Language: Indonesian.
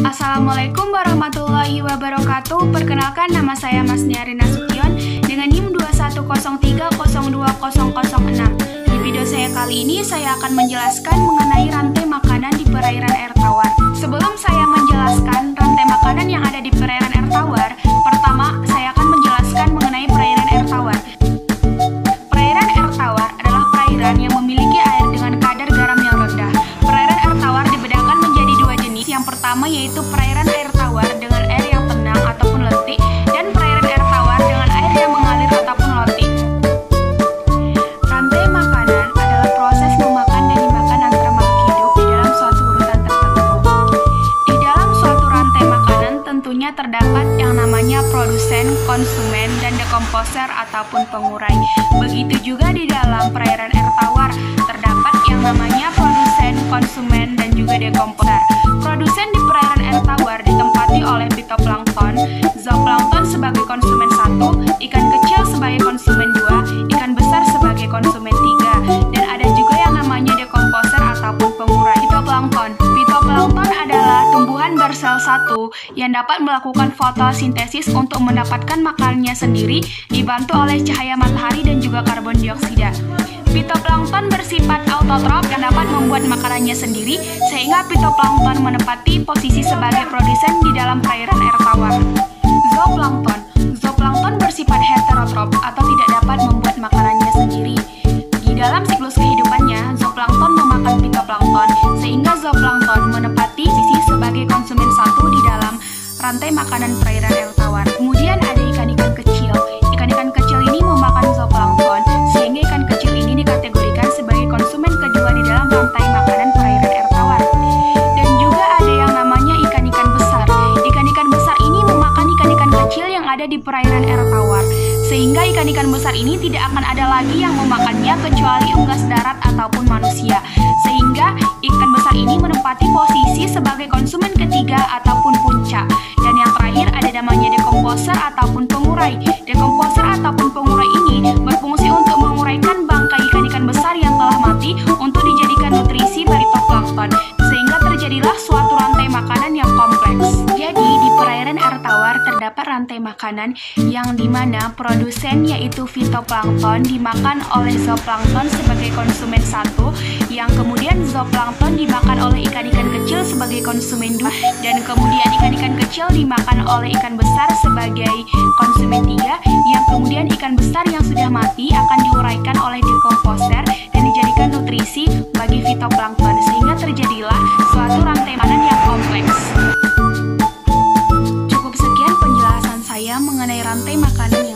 Assalamualaikum warahmatullahi wabarakatuh. Perkenalkan, nama saya Masniari Nasution dengan NIM 2103020006. Di video saya kali ini saya akan menjelaskan mengenai rantai makanan di perairan air tawar. Sebelum saya menjelaskan rantai makanan yang ada di perairan air tawar, pertama saya akan menjelaskan mengenai perairan air tawar. Perairan air tawar adalah perairan yang memiliki air dengan kadar garam yang rendah. Perairan air tawar dibedakan menjadi dua jenis. Yang pertama yaitu perairan air tawar dengan air yang tenang ataupun lentik, dan perairan air tawar dengan air yang mengalir ataupun lontik. Rantai makanan adalah proses memakan dan dimakan antara makhluk hidup di dalam suatu urutan tertentu. Di dalam suatu rantai makanan tentunya terdapat yang namanya produsen, konsumen, dan dekomposer ataupun pengurai. Begitu juga di dalam perairan air tawar terdapat yang namanya produsen, konsumen, dan juga dekomposer. Produsen di perairan air tawar ditempati oleh fitoplankton, zooplankton sebagai konsumen 1, ikan kecil sebagai konsumen 2, ikan besar sebagai konsumen 3, dan ada juga yang namanya dekomposer ataupun pengurai fitoplankton. Fitoplankton adalah tumbuhan bersel satu yang dapat melakukan fotosintesis untuk mendapatkan makanannya sendiri, dibantu oleh cahaya matahari dan juga karbon dioksida. Fitoplankton bersifat autotrof dan dapat membuat makanannya sendiri, sehingga fitoplankton menempati posisi sebagai produsen di dalam perairan air tawar. Zooplankton. Zooplankton bersifat heterotrof atau tidak dapat membuat makanannya sendiri. Di dalam siklus kehidupannya, zooplankton memakan fitoplankton, sehingga zooplankton menempati posisi sebagai konsumen satu di dalam rantai makanan perairan air tawar. Kemudian ada ikan-ikan kecil. Ikan-ikan kecil ini memakan zooplankton, sehingga ikan kecil ini dikategorikan sebagai konsumen kedua di dalam rantai makanan perairan air tawar. Dan juga ada yang namanya ikan-ikan besar. Ikan-ikan besar ini memakan ikan-ikan kecil yang ada di perairan air tawar, sehingga ikan-ikan besar ini tidak akan ada lagi yang memakannya kecuali unggas darat ataupun manusia. Sehingga ikan besar ini menempati posisi sebagai konsumen ketiga ataupun puncak. Dan yang terakhir ada namanya dekomposer ataupun pengurai. Dekomposer ataupun pengurai ini berfungsi untuk menguraikan bangkai ikan-ikan besar yang telah mati untuk dijadikan nutrisi bagi fitoplankton, sehingga terjadilah suatu rantai makanan yang kompleks. Jadi di perairan air tawar terdapat rantai makanan yang dimana produsen yaitu fitoplankton dimakan oleh zooplankton sebagai konsumen satu, yang kemudian zooplankton dimakan oleh ikan-ikan kecil sebagai konsumen 2, dan kemudian ikan-ikan kecil dimakan oleh ikan besar sebagai konsumen 3, yang kemudian ikan besar yang sudah mati akan diuraikan oleh dekomposer dan dijadikan nutrisi bagi fitoplankton, sehingga terjadilah suatu rantai makanan yang kompleks. Cukup sekian penjelasan saya mengenai rantai makanan yang